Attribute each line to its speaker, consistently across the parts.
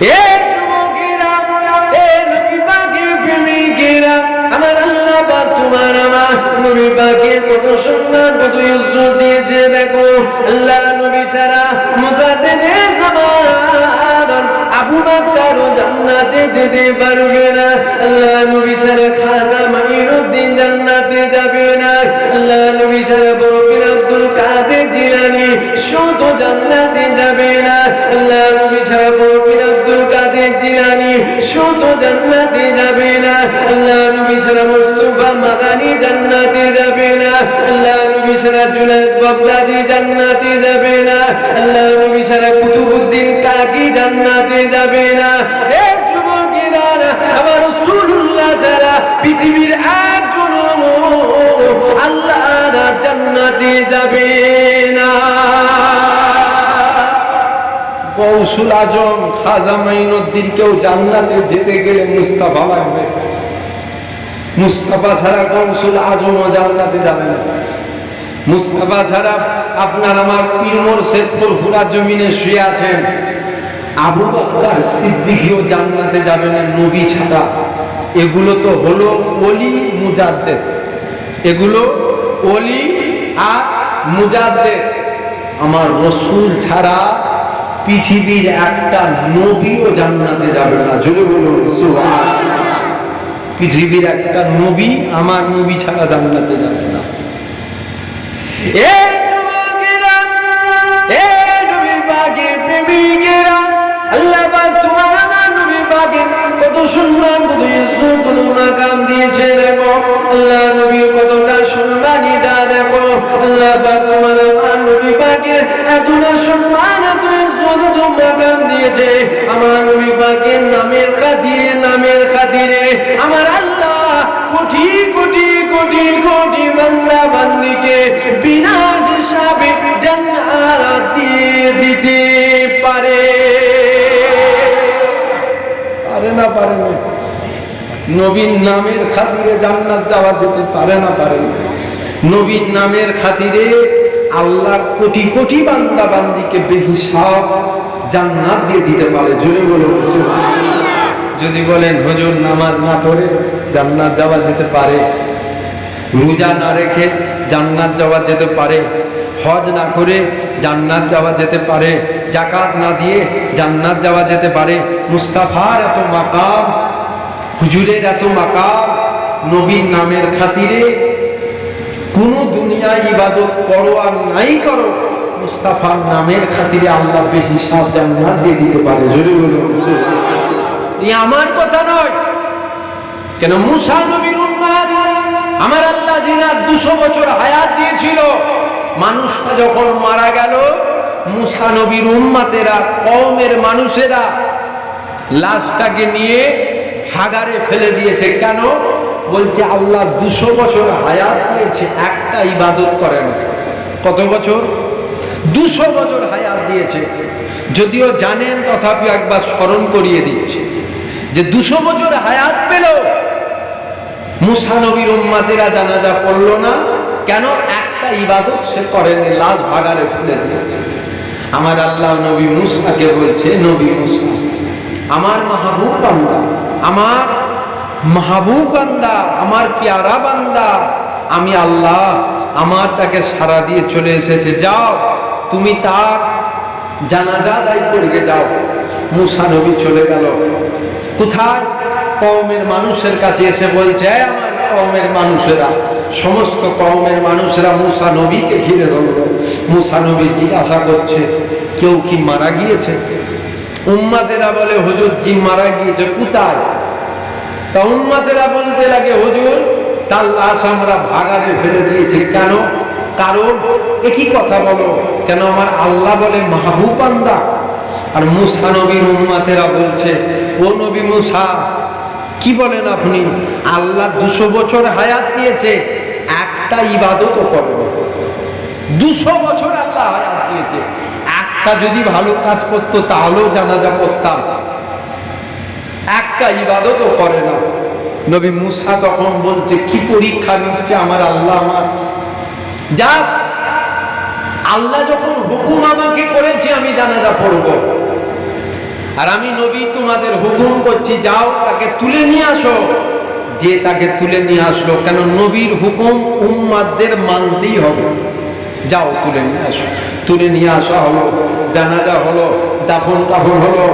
Speaker 1: এ যুবকেরা, এ নবী পাকের প্রেমিকেরা, আমার আল্লাহ পাক তোমার আমার নবী পাকের কত সম্মান, কত ইজ্জত দিয়েছে। দেখো, আল্লাহ নবী ছাড়া মুজাদ্দিদে জামান আবু বকরও জান্নাতে যেতে পারবে না। আল্লাহ নবী ছাড়া খাজা মাইনুদ্দিন জান্নাতে যাবে না। আল্লাহ নবী ছাড়া বড় পীর আব্দুল কাদের জিলানী শত জান্নাতে যাবে না। আল্লাহ নবী ছাড়া বড় পীর আব্দুল কাদের জিলানী শত জান্নাতে যাবে না। আল্লাহ নবী ছাড়া মুস্তাফা মাদানী জান্নাতে যাবে না। আল্লাহ নবী ছাড়া জুনায়েদ বাগদাদি জান্নাতে যাবে না। আল্লাহ নবী ছাড়া কুতুবউদ্দিন কাকি জান্নাতে যাবে না। এ যুবকেরা, আমার রাসূলুল্লাহ ছাড়া পৃথিবীর একজন আল্লাহ জান্নাতে যাবে না। গৌসুল আজম খাজা মাইনুদ্দিন কেউ জান্নাতে যেতে গেলে মুস্তাফা লাগবে। মুস্তাফা ছাড়া গৌসুল আজমও জান্নাতে যাবে না। মুস্তাফা ছাড়া আপনার আমার পীর মুর্শিদ ফুরফুরা জমিনে শুয়ে আছেন, আবু বকর সিদ্দিকীও জান্নাতে যাবে না নবী ছাড়া। এগুলো তো হলো ওলি মুজাদ্দেদ, এগুলো ওলি আর মুজাদ্দেদ। আমার রাসূল ছাড়া পৃথিবীর একটা নবীও জান্নাতে যাবে না। জোরে বলুন সুবহানাল্লাহ। পৃথিবীর একটা নবী আমার নবী ছাড়া জান্নাতে যাবে না। এ যুবকেরা, এ নবী পাকের প্রেমিকেরা, আল্লাহ পাক তোমার আমার নবী পাকের কত সম্মান, কত ইজ্জত, কত মাকাম দিয়েছে। দেখো, আল্লাহ নবীর কতটা সম্মানীটা দেখো। আল্লাহ পাক তোমার আমার নবী পাকের এতটা সম্মান, এত ইজ্জত, এত মাকাম দিয়েছে। আমার নবী পাকের নামের খাতিরে, নামের খাতিরে আমার আল্লাহ কোটি কোটি কোটি কোটি বান্দা বান্দিকে বিনা হিসাবে জান্নাত দিয়ে দিতে পারে। পারে না? পারে না? নবীর নামের খাতিরে জান্নাত যাওয়া যেতে পারে না? পারে না? নবীর নামের খাতিরে আল্লাহ কোটি কোটি বান্দা বান্দিকে বেহিসাব জান্নাত দিয়ে দিতে পারে। জোরে বলো সুবহানাল্লাহ। যদি বলেন হুজুর নামাজ না পড়ে জান্নাত যাওয়া যেতে পারে, রোজা না রেখে জান্নাত যাওয়া যেতে পারে, হজ না করে জান্নাত যাওয়া যেতে পারে, যাকাত না দিয়ে জান্নাত যাওয়া যেতে পারে। মুস্তাফার এত মাকাম, হুজুরের এত মাকাম, নবীর নামের খাতিরে কোন দুনিয়ায় ইবাদত করো আর নাই করো, মুস্তাফার নামের খাতিরে আল্লাহ বেহিসাব জান্নাত দিয়ে দিতে পারে। জোরে বলুন সুবহানাল্লাহ। এই আমার কথা নয়, কেন মুসা নবীর উম্মত, আমার আল্লাহ জিনার 200 বছর হায়াত দিয়েছিল। মানুষটা যখন মারা গেল, মুসা নবীর উম্মতেরা, কওমের মানুষেরা লাশটাকে নিয়ে হাগারে ফেলে দিয়েছে। কেন? বলছে আল্লাহ 200 বছর হায়াত দিয়েছে, একটা ইবাদত করে না। কত বছর? 200 বছর হায়াত দিয়েছে। যদিও জানেন, তথাপি একবার স্মরণ করিয়ে দিচ্ছে যে 200 বছর হায়াত পেল, মুসা নবীর উম্মতেরা জানাজা পড়ল না। কেন? একটা ইবাদত সে করেনি, লাশ ভাগারে ফেলে দিয়েছে। আমার আল্লাহ নবী মুসাকে বলছে, নবী মুসা আমার মাহবুব বান্দা, আমার মাহবুব বান্দা, আমার প্যারা বান্দা, আমি আল্লাহ আমার তাকে সারা দিয়ে চলে এসেছে, যাও তুমি তার জানাজা আদায় করে যাও। মুসা নবী চলে গেল কোথায়? কওমের মানুষের কাছে এসে বলছে, আমার কওমের মানুষেরা, সমস্ত কওমের মানুষেরা মুসা নবীকে ঘিরে ধরল। মুসা নবী জিজ্ঞাসা করছে, কেউ কি মারা গিয়েছে? উম্মতেরা বলে, হুজুর জি মারা গিয়েছে। কোথায়? তা উম্মতেরা বলতে লাগে, হুজুর তার লাশ আমরা ভাগারে ফেলে দিয়েছি। কেন? কারণ একই কথা বলো, কেন আমার আল্লাহ বলে মাহবুব বান্দা। আর মুসা নবীর উম্মতেরা বলছে, ও নবী মুসা কি বলেন আপনি? আল্লাহ 200 বছর হায়াত দিয়েছে, একটা ইবাদতও করে না। 200 বছর আল্লাহ হায়াত দিয়েছে, একটা যদি ভালো কাজ করতো তাহলেও জানাজা পড়তাম, একটা ইবাদতও করে না। নবী মুসা তখন বলছে, কি পরীক্ষা নিচ্ছে আমার আল্লাহ আমার। যাক, আল্লাহ যখন হুকুম আমাকে করেছে আমি জানাজা পড়ব, আর আমি নবী তোমাদের হুকুম করছি, যাও তাকে তুলে নিয়ে আসো। যে তাকে তুলে নিয়ে আসলো, কেন নবীর হুকুম উম্মাদের মানতেই হবে। যাও তুলে নিয়ে আসো। তুলে নিয়ে আসা হলো, জানাজা হলো, দাফন কাফন হলো।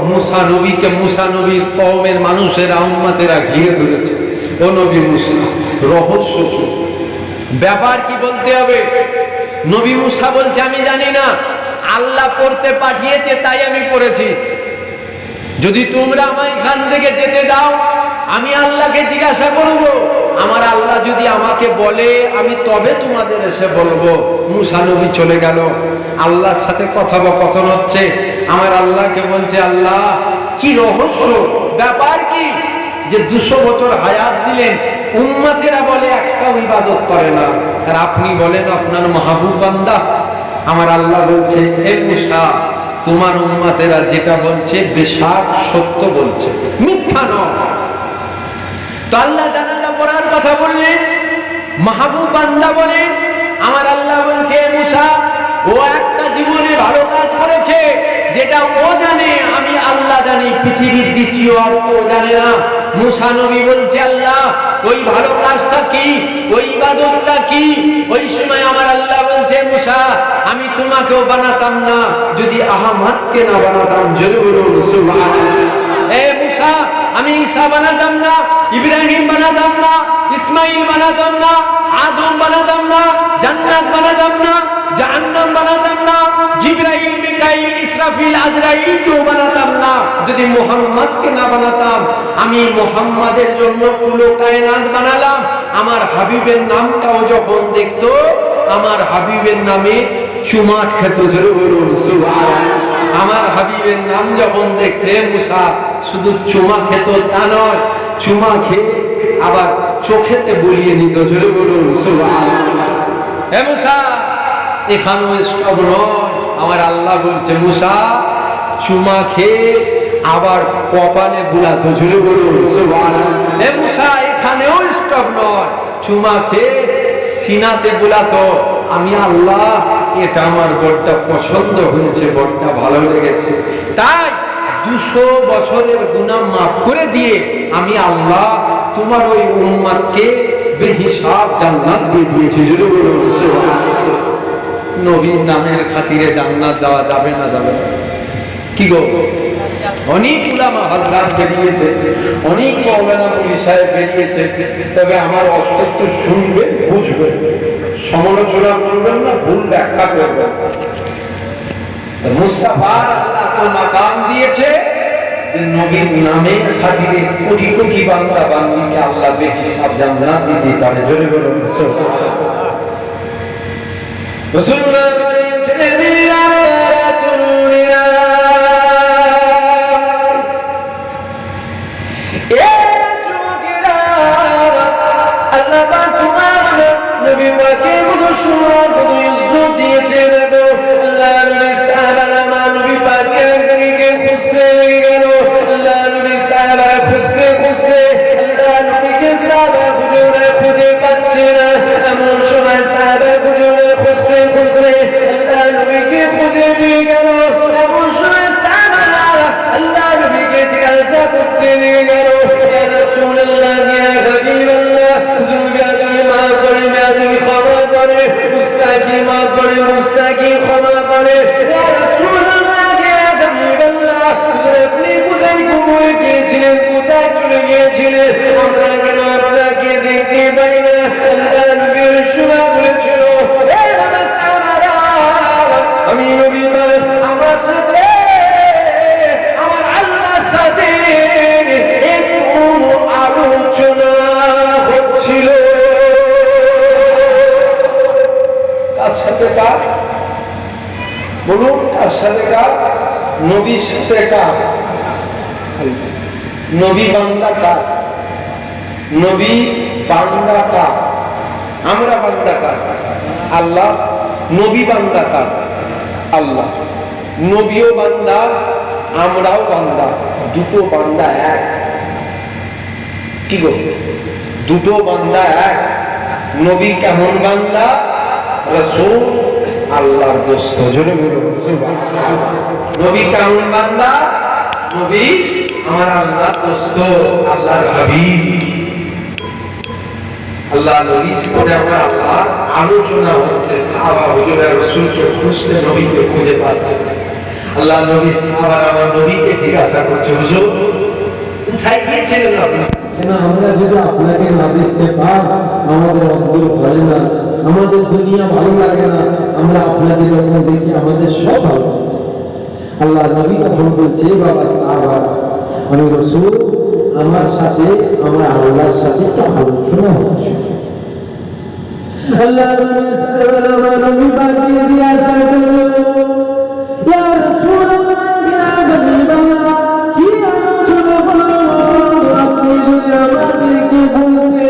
Speaker 1: মুসা নবীকে মুসা নবীর কওমের মানুষেরা উম্মতেরা ঘিরে ধরেছে। ও নবী মুসা, রহস্য কি, ব্যাপার কি বলতে হবে? নবী মুসা বলছে, আমি জানি না, আল্লাহ পড়তে পাঠিয়েছে তাই আমি পড়েছি। যদি তোমরা আমায় এখান থেকে যেতে দাও, আমি আল্লাহকে জিজ্ঞাসা করব। আমার আল্লাহ যদি আমাকে বলে, আমি তবে তোমাদের এসে বলবো। মুসা নবী চলে গেল, আল্লাহর সাথে কথোপকথন হচ্ছে। আমার আল্লাহকে বলছে, আল্লাহ কি রহস্য, ব্যাপার কি যে 200 বছর হায়াত দিলেন, উম্মতেরা বলে একটাও ইবাদত করে না, আর আপনি বলেন আপনার মাহবুব বান্দা। আমার আল্লাহ বলছে, হে মুসা, তোমার উম্মতেরা যেটা বলছে বেশাক সত্য বলছে, মিথ্যা নয়। তো আল্লাহ জানাজা পড়ার কথা বললেন, মাহবুব বান্দা বলেন। আমার আল্লাহ বলছে, মুসা, ও একটা জীবনে ভালো কাজ করেছে, যেটা ও জানে, আমি আল্লাহ জানি, পৃথিবীর দ্বিতীয় আর কেউ জানে না। মুসা নবী বলছে, আল্লাহ ওই ভালো কাজটা কি, ওই ইবাদতটা কি? ওই সময় আমার আল্লাহ বলছে, মুসা, আমি তোমাকেও বানাতাম না যদি আহমদকে না বানাতাম। জোরে বলুন সুবহানাল্লাহ। এ মুসা, আমি ঈসা বানাতাম না, ইব্রাহিম বানাতাম না, ইসমাইল বানাতাম না, আদম বানাতাম না, জান্নাত বানাতাম না, জাহান্নাম বানাতাম না, জিবরাইল, মিকাইল, ইসরাফিল, আজরাইলকেও বানাতাম না যদি মুহাম্মদকে না বানাতাম। আমি মুহাম্মাদের জন্য কুলো কায়নাত বানালাম। আমার হাবিবের নামটাও যখন দেখতো, আমার হাবিবের নামে চুমাট খেত। জোরে বলুন সুবহানাল্লাহ। আমার হাবিবের নাম যখন দেখতে, মুসা শুধু চুমা খেত তা নয়, চুমা খেয়ে আবার চোখেতে বলিয়ে নিত। জোরে বলুন সুবহানাল্লাহ। হে মুসা, এখানেও স্টপ নয়। আমার আল্লাহ বলছে, মুসা চুমা খেয়ে আবার কপালে বুলাতো। জোরে বলুন সুবহানাল্লাহ। হে মুসা, এখানেও স্টপ নয়, চুমা খেয়ে সিনাতে বুলাতো। আমি আল্লাহ, এটা আমার বড়টা পছন্দ হয়েছে, বড়টা ভালো লেগেছে, তাই 200 বছরের গুনাহ মাফ করে দিয়ে আমি আল্লাহ তোমার ওই উম্মতকে বেহিসাব জান্নাত দিয়ে দিয়েছি। জোরে বলুন সুবহানাল্লাহ। নবীর নামের খাতিরে জান্নাত যাওয়া যাবে না? যাবে না। কি গো, অনেক উলামা হযরত বেরিয়েছে, অনেক মাওলানা মুফতি সাহেব বেরিয়েছে, তবে আমার অস্তিত্ব শুনবে, বুঝবে, সমালোচনা করবেন না, ভুল ব্যাখ্যা করবেন। মুস্তাফার আল্লাহ তো মাকাম দিয়েছে যে নবীর নামের খাতিরে কোটি কোটি বান্দা বান্দিকে আল্লাহ বেহিসাব জান্নাত দিতে পারে। জোরে বলুন সুবহানাল্লাহ। রাসূলুল্লাহ বলেছেন, আল্লাহ পাক তোমার নবী পাকের কত সম্মান, কত ইজ্জত দিয়েছেন। আল্লাহ নবী সাহাবারা নবী পাকের দিকে খুঁজতে গেল। আল্লাহ নবী সাহাবা খুঁজতে খুঁজতে আল্লাহ নবীকে সাহাবা খুঁজে পাচ্ছে না। এমন সময় সাহাবা খুঁজতে খুঁজতে আল্লাহ নবীকে খুঁজে পেয়ে গেল। এমন সময় সাহাবারা আল্লাহ নবীকে জিজ্ঞাসা করতে নিয়ে গেল, ইয়া রাসূলুল্লাহ, ইয়া হাবিবাল্লাহ, যুবককে মাফ করে, মেয়াদকে ক্ষমা করে, মুস্তাকি মাফ করে, মুস্তাকি ক্ষমা করে। ইয়া রাসূলুল্লাহ, ইয়া হাবিবাল্লাহ, আপনি কোথায় ঘুমিয়ে গিয়েছিলেন, কোথায় চলে গিয়েছিলেন? আমরা কেন আপনাকে দেখতে পাই না? আল্লাহ নবীর সুরা বলেছিল, হে সাহাবারা, আমি নবী আমার সাথে, আমার আল্লাহর সাথে একটু আলোচনা হচ্ছিল। কার সাথে? কার বলুন, কার সাথে? কার? নবীর সাথে। কার? নবী বান্দা কার? নবী বান্দা কার? আমরা বান্দা কার? আল্লাহ। নবী বান্দা কার? আল্লাহ। নবীও বান্দা, আমরাও বান্দা, দুটো বান্দা এক। কি গো, দুটো বান্দা এক। নবী কেমন বান্দা? রাসূল আল্লাহর দোস্ত। জোরে বলুন সুবহানাল্লাহ। নবী কেমন বান্দা? নবী আমার আল্লাহ দোস্ত আল্লাহর হাবিব আল্লাহ নবীর সাথে আমার আল্লাহ আলোচনা হচ্ছে সাহাবা হুজুরের রাসূলকে খুঁজতে নবীকে খুঁজে পাচ্ছে আল্লাহ নবী সাহাবারা আমার নবীকে জিজ্ঞাসা করছে হুজুর কোথায় গিয়েছিলেন আপনি
Speaker 2: আমরা যদি আপনাকে না দেখতে পাই আমাদের অন্তর ভরে না আমাদের দুনিয়া ভালো লাগে না আমরা আপনাকে যখন দেখি আমাদের সব ভালো আল্লাহ নবী তখন বলছে বাবা সাহাবা আমি রাসূল আমার সাথে আমরা আল্লাহর সাথে একটা আলোচনা হচ্ছে আল্লাহ নবী বাকিয়ে দিয়ে আসা ইয়া রাসূলুল্লাহ ইয়া হাবিবাল্লাহ কি আলোচনা হলো আপনি যদি আমাদেরকে বলতে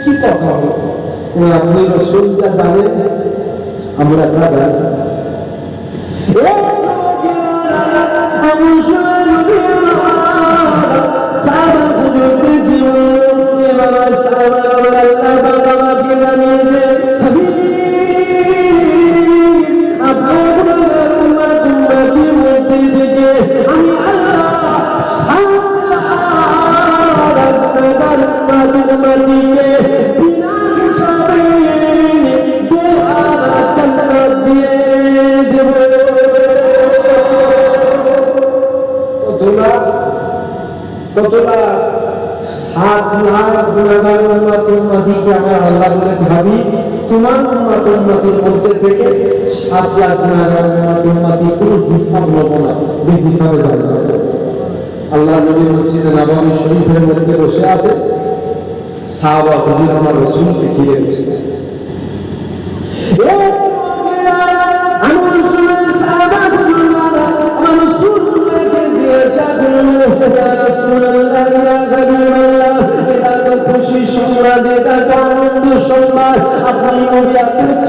Speaker 2: কি কথা হলো আপনি রাসূলটা জানেন আমরা তা জানি কতটা 7 লাখ গুনাহগার উম্মত উম্মতিকে আমার আল্লাহ বলেছে হাবিব তোমার উম্মত উম্মতির মধ্যে থেকে 7 লাখ গুনাহগার উম্মত উম্মতি কোনো হিসাব নেব না হিসাবে যাবে আল্লাহ নবী মসজিদে নববী শরীফের মধ্যে বসে আছে সাহাবা হুজুর আমার রাসূলকে ঘিরে বসে আছে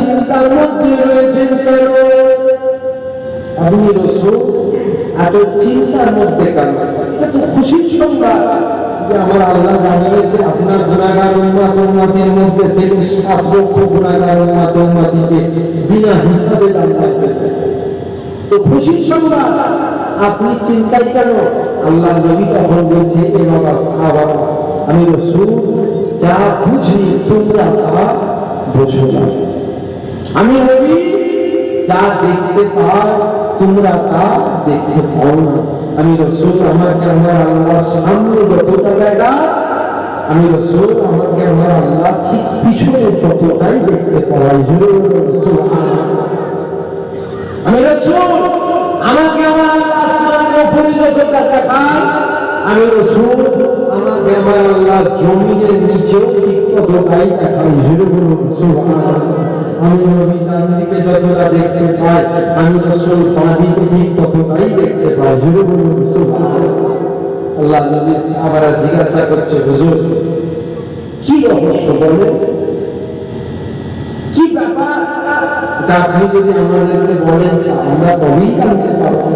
Speaker 2: চিন্তার মধ্যে রয়েছেন কেন আপনি রাসূল এত চিন্তার মধ্যে কেন এটা তো খুশির সংবাদ যে আমার আল্লাহ জানিয়েছে আপনার গুনাহগার উম্মত উম্মতির মধ্যে থেকে 7 লক্ষ গুনাহগার উম্মত উম্মতিকে বিনা হিসাবে জান্নাত দেবেন তো খুশির সংবাদ আপনি চিন্তাই কেন আল্লাহ নবী তখন বলছে যে বাবা সাহাবা আমি রাসূল যা বুঝি তোমরা তা বুঝো না আমি নবী যা দেখতে পাই তোমরা তা দেখতে পাও না আমি রাসূল আমাকে আমার আল্লাহর সামনে যতটা জায়গা আমি রাসূল আমাকে আমার আল্লাহ ঠিক পিছনে ততটাই দেখতে পাই আমি রাসূল আমাকে আমার আল্লাহ আসমানের উপরে যতটা দেখায় আমি রাসূল আমাকে আমার আল্লাহ জমিনের নিচেও ঠিক ততটাই দেখাই সুবহানাল্লাহ আমি নবী ডান দিকে যতটা দেখতে পাই আমি রাসূল বাঁ দিকে ঠিক ততটাই দেখতে পাই সুবহানাল্লাহ আল্লাহ নবী সাহাবারা জিজ্ঞাসা করছে হুজুর কি রহস্য বলেন কি ব্যাপার আপনি যদি আমাদেরকে বলেন আমরা তবেই জানতে পারবো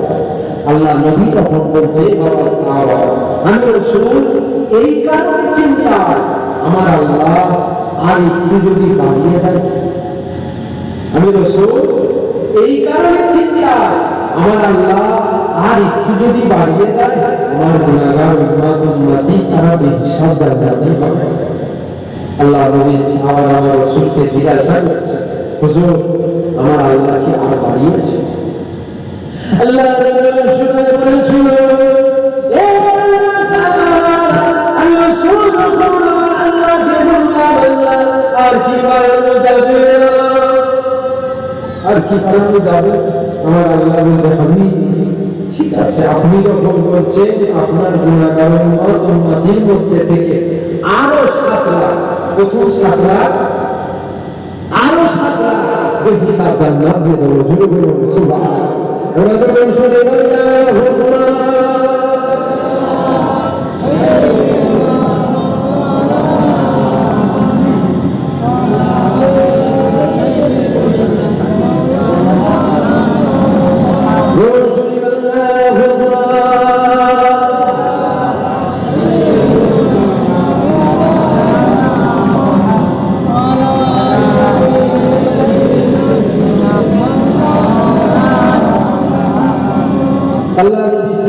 Speaker 2: আল্লাহ নবী তখন বলছে বাবা সাহাবা আমি রাসূল এই কারণে চিন্তা আমার আল্লাহ আর একটু যদি বাড়িয়ে দেয় আমি রাসূল এই কারণে চিন্তা আমার আল্লাহ আর একটু যদি বাড়িয়ে দেয় আমার গুনাহগার উম্মত উম্মতি তারা বেহিসাব জান্নাতি পাবে আল্লাহ নবী সাহাবারা আমার রাসূলকে জিজ্ঞাসা করছে হুজুর আমার আল্লাহ কি আর বাড়িয়েছে আল্লাহ রাসূল শুনে বলেছিল এ সাহাবা আমি রাসূল আল্লাহকে বললাম আর কি বাড়ানো যাবে আর কি বাড়ানো যাবে আমার আল্লাহ বলছে হাবিব ঠিক আছে আপনি যখন বলছেন আপনার গুনাহগার উম্মত উম্মতির মধ্যে থেকে আরো 7 লাখ প্রথম 7 লাখ আরো 7 লাখ বেহিসাব জান্নাত দিয়ে দেবো জুড়ে বলুন সুবহানাল্লাহ ওরা যখন শুনে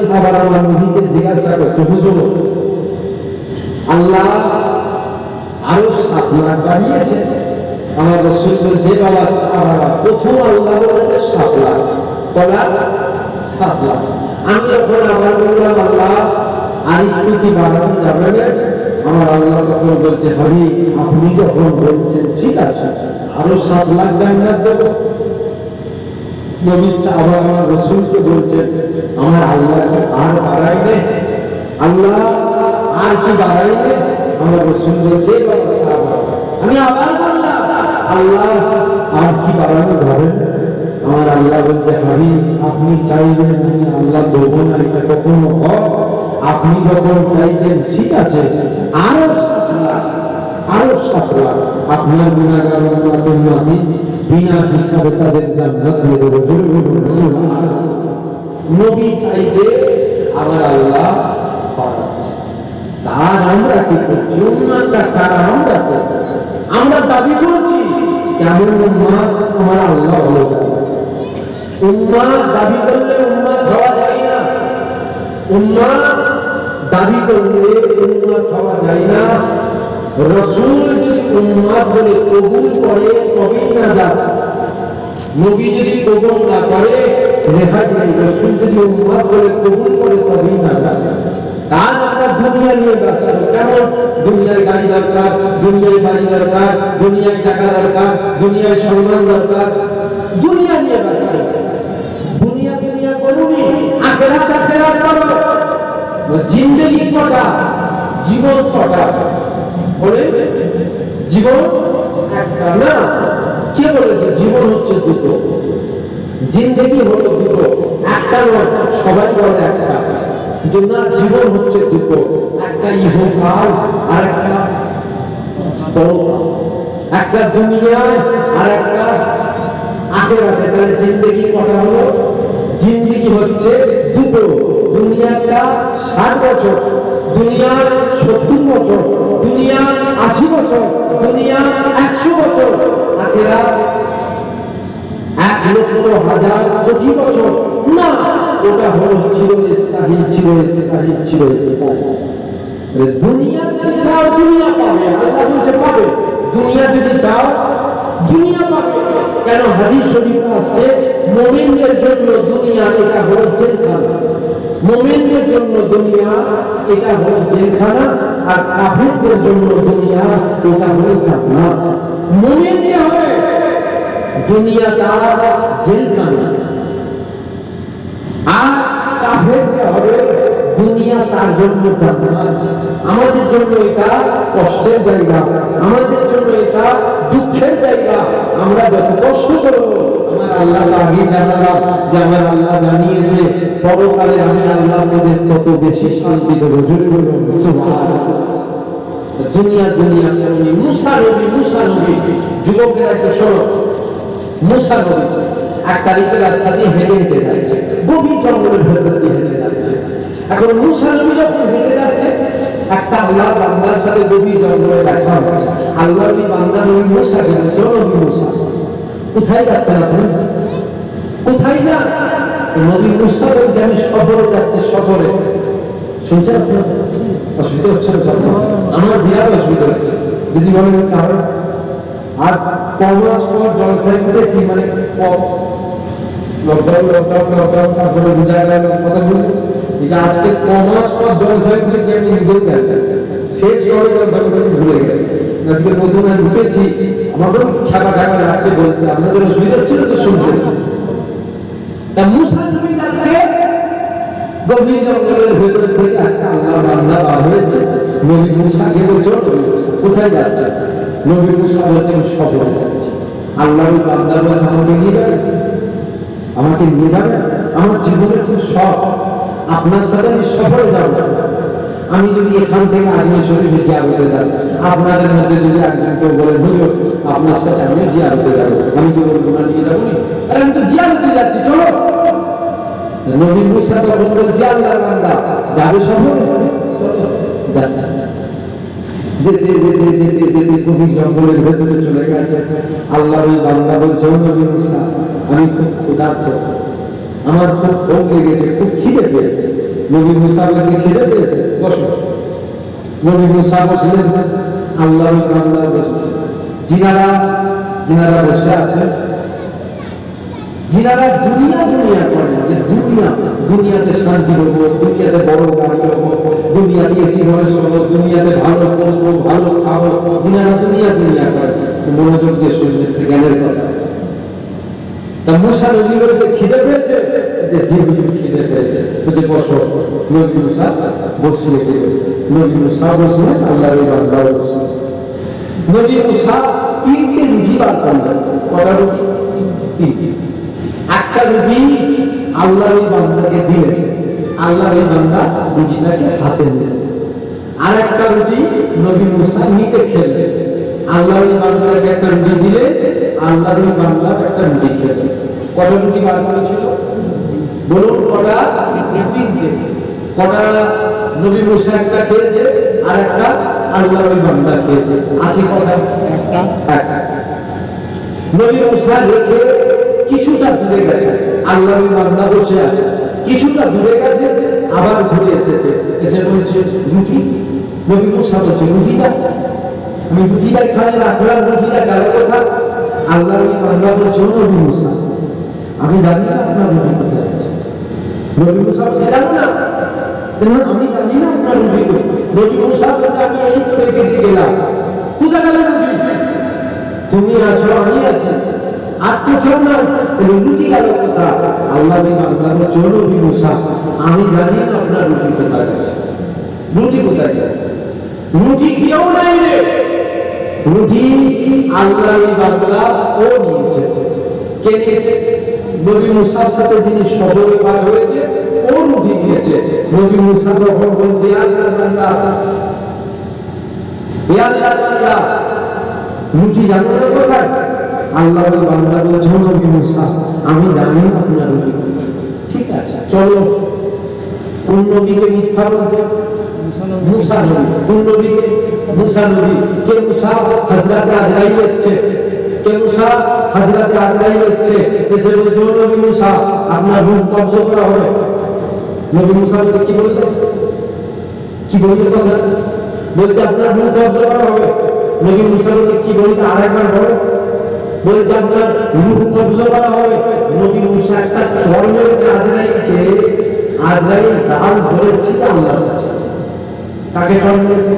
Speaker 2: সাহাবারা আমার নবীকে জিজ্ঞাসা করতে, হুজুর আল্লাহ আরো 7 লাখ বাড়িয়েছে। আমার রাসূল বলছে, বাবা সাহাবারা, প্রথম আল্লাহ বলেছে 7 লাখ, বলা 7 লাখ। আমি যখন আবার বললাম আল্লাহ আর একটু কি বাড়ানো যাবে না? আমার আল্লাহ তখন বলছে, হাবিব আপনি যখন বলছেন ঠিক আছে, আরো 7 লাখ জান্নাত দেব। নবী সাহাবা আমার রাসূলকে বলছেন, আমার আল্লাহ আর বাড়াইবে? আল্লাহ আর কি বাড়াইবে? আমার রাসূল বলছে, বাবা সাহাবা আমি আবার বললাম, আল্লাহ আর কি বাড়ানো যাবে? আমার আল্লাহ বলছে, হাবিব আপনি চাইবেন আমি আল্লাহ দেব না, এটা কখনো হয়? আপনি যখন চাইছেন ঠিক আছে, আরো 7 লাখ, আরো 7 লাখ আপনার গুনাহগার উম্মত বিনা হিসাবে তাদের জান্নাত দিয়ে দেবে। সুবহানাল্লাহ। নবী চাইছে, আমার আল্লাহ বাড়াচ্ছে। তার আমরা কি করছি? উম্মতটা কারা? আমরা করছি, আমরা দাবি করছি কেমন উম্মত আমার আল্লাহ ভালো জানে। উম্মত দাবি করলে উম্মত হওয়া যায় না, উম্মত দাবি করলে উম্মত হওয়া যায় না। রাসূল যদি উম্মত বলে কবুল করে তবেই না যায়, নবী যদি কবুল না করে রেহাই নেই। রাসূল যদি উম্মত বলে কবুল করে তবেই না যায়। তার আমরা দুনিয়া নিয়ে ব্যস্ত, কেমন দুনিয়ায় গাড়ি দরকার, দুনিয়ায় বাড়ি দরকার, দুনিয়ায় টাকা দরকার, দুনিয়ায় সম্মান দরকার, দুনিয়া নিয়ে ব্যস্ত। দুনিয়া দুনিয়া করুনি, আখিরাত আখিরাত করো। জিন্দেগি কটা, জীবন কটা? বলে জীবন একটা না। কে বলেছে জীবন হচ্ছে দুটো? জিন্দেগি হলো দুটো, একটা নয়। সবাই বলে একটা, কিন্তু না, জীবন হচ্ছে দুটো, একটা ইহকাল আর একটা পরকাল, একটা দুনিয়ায় আর একটা আখিরাতে। তাহলে জিন্দেগি কটা হলো? জিন্দেগি হচ্ছে দুটো। দুনিয়াটা 60 বছর, দুনিয়ার 70 বছর, দুনিয়া 80 বছর, দুনিয়া 100 বছর, আখিরাত 1,00,000 বছর। না, ওটা হলো চিরস্থায়ী, চিরস্থায়ী, চিরস্থায়ী। দুনিয়া যদি চাও দুনিয়া পাবে, আল্লাহ বলছে পাবে। দুনিয়া যদি চাও দুনিয়া পাবে। কেন? হাদিস শরীফ আছে, মুমিনদের জন্য দুনিয়া এটা হলো জেলখানা। মুমিনদের জন্য দুনিয়া এটা হলো জেলখানা, আর কাফিরদের জন্য দুনিয়া এটা হলো জান্নাত। মুমিন কি হবে? দুনিয়া তার জেলখানা, আর কাফের কি হবে? দুনিয়া তার জন্য জান্নাত। আমাদের জন্য এটা কষ্টের জায়গা, আমাদের জন্য এটা দুঃখের জায়গা। আমরা যত কষ্ট করব, আমার আল্লাহ আগে জানালাম যে আমার আল্লাহ জানিয়েছে পরকালে আমি আল্লাহ তোদের তত বেশি শান্তি দেবো। জোরে বলুন সুবহানাল্লাহ। দুনিয়া দুনিয়া করুন। মুসা নবী, যুবকেরা একটু শোনো। মুসা নবী 1 তারিখের রাস্তা দিয়ে হেঁটে হেঁটে যাচ্ছে, গভীর জঙ্গলের ভেতর দিয়ে হেঁটে যাচ্ছে। এখন মুসা নবী যখন হেঁটে যাচ্ছে, একটা আল্লাহ বান্দার সাথে গভীর জঙ্গলে দেখা হচ্ছে। আল্লাহ বান্দা নবী মুসা গেলেন, নবী মুসা কোথায় যাচ্ছেন আপনি? কোথায় যান? নবী মুসা বলছে আমি সফরে যাচ্ছি, সফরে। শুনছেন আপনার অসুবিধা হচ্ছে? আমার বিরাট অসুবিধা হচ্ছে, যদি বলেন কারণ। আর কমাস পর জলসায় করেছি, মানে লকডাউন লকডাউন লকডাউন, তারপরে বুঝা গেল কথা বলি যে আজকে কমাস পর জলসায় করেছি, আমি নিজেও জানি শেষ করে জলসা করে ভুলে গেছি। আজকে প্রথমে ঢুকেছি, আমাদের খেলা খেলা লাগছে বলতে, আপনাদের অসুবিধা হচ্ছিল তো শুনতে। তা মুসা নবী যাচ্ছে গভীর জঙ্গলের ভেতর থেকে, একটা আল্লাহ বান্দা বার হয়েছে। নবী মুসাকে বলছে, নবী মুসা কোথায় যাচ্ছে? নবী মুসা বলছেন সফরে যাচ্ছে। আল্লাহর বান্দা বলছে আমাকে নিয়ে যাবে, আমাকে নিয়ে যাবে। আমার জীবনের খুব শখ, আপনার সাথে আমি সফরে যাব। আমি যদি এখান থেকে আজমির শরীফে জিয়ারতে যাই, আপনাদের মধ্যে যদি একজন কেউ বলে হুজুর আপনার সাথে আমি জিয়ারতে যাবো, আমি কি বলবো না নিয়ে যাবো? আমি তো জিয়ারতে যাচ্ছি, চলো। নবী মুসা তখন বলছে আল্লাহর বান্দা যাবে সফরে, যাচ্ছে। যেতে যেতে যেতে যেতে গভীর জঙ্গলের ভেতরে চলে গেছে। আল্লাহর ওই বান্দা বলছে, নবী মুসা আমি খুব ক্ষুধার্ত, আমার খুব ভোগ লেগেছে, খুব খিদে পেয়েছে, নবী মুসা বলছে খিদে পেয়েছে, বসো। নবী মুসা বসলেন, আল্লাহর বান্দা বসেছে, জিনারা বসে আছে। জিনারা দুনিয়া করেন, যে দুনিয়াতে শান্তি হবো, দুনিয়াতে বড় গাড়ি হবো, দুনিয়াতে এসি ঘরে শোবো, দুনিয়াতে ভালো করবো, ভালো খাবো, জিনারা দুনিয়া করে। মনোযোগ দিয়ে শুনলেন জ্ঞানের কথা। তা মুসা নবী বলছে খিদে পেয়েছে, যে খিদে পেয়েছে, যে বসো। নবী মুসা বসিয়ে দিল, নবী মুসা বসলেন, আল্লাহর বান্দা বসলেন। নবী মুসা 3টে রুটি বার করলেন। কটা রুটি? 3। একটা রুটি আল্লাহর বান্দাকে দিলেন, আল্লাহর বান্দা রুটিটাকে হাতে নিলেন। আর একটা রুটি নবী মুসা নিতে খেলেন, আল্লাহর বান্দাকে একটা রুটি দিলে, আল্লাহর বান্দা একটা রুটি খেলেন। কটা রুটি বার করেছিল বলুন? কটা? 3টে। কটা? নবী মুসা একটা খেয়েছে, আর একটা আল্লাহর বান্দা খেয়েছে। আছে কটা? একটা। নবী মুসা রেখে কিছুটা দূরে গেছে, আল্লাহর বান্দা বসে আছে, কিছুটা দূরে গেছে, আবার ঘুরে এসেছে, এসে বলছে রুটি। নবী মুসা বলছে রুটিটা আমি রুটিটা এখানে রাখলাম, রুটিটা গেল কোথায়? আল্লাহর বান্দা বলছে নবী মুসা আমি জানি না আপনার রুটি কোথায় আছে। নবী মুসা বলছে জানো না? আমি জানি না আপনার রুটি কোথায়। নবী মুসা বলছে আমি এই তো রেখে দিয়ে গেলাম। কোথায় গেল রুটি? তুমি আছো, আমি আছি, আর তো কেউ না, রুটি গেল কোথায়? আল্লাহর বান্দা বলছে নবী মুসা আমি জানি না আপনার রুটি কোথায় আছে। রুটি কোথায় গেছে? রুটি কেউ নাই রে, রুটি আল্লাহর বান্দা ও নিয়েছে। কে নিয়েছে? নবী মুসার সাথে যিনি সফরে পার হয়েছে ও রুটি দিয়েছে। নবী মুসা যখন বলছে আল্লাহর বান্দা, আল্লাহর বান্দা রুটি জানো না কোথায়? আল্লাহর বান্দা বলছে নবী মুসা আমি জানি না আপনার রুটি কোথায়। ঠিক আছে চলো। কোন নবীকে মিথ্যা বলছে? মুসা নবী। কোন নবীকে? মুসা নবী। কে মুসা? হযরত আজরাইল এসেছে। কে মুসা? হযরত আজরাইল এসেছে, এসে বলছে নবী মুসা আপনার রূহ কবজ করা হবে। নবী মুসা বলছে কি বলতে? কি বলতে কথা? বলছে আপনার রূহ কবজ করা হবে। নবী মুসা বলছে কি বলতে? আরেকবার বলো। বলছে আপনার রূহ কবজ করা হবে। নবী মুসা একটা চড় মেরেছে আজরাইলকে, আজরাইল গাল ধরে সিধা আল্লাহর কাছে। তাকে চড় মেরেছে,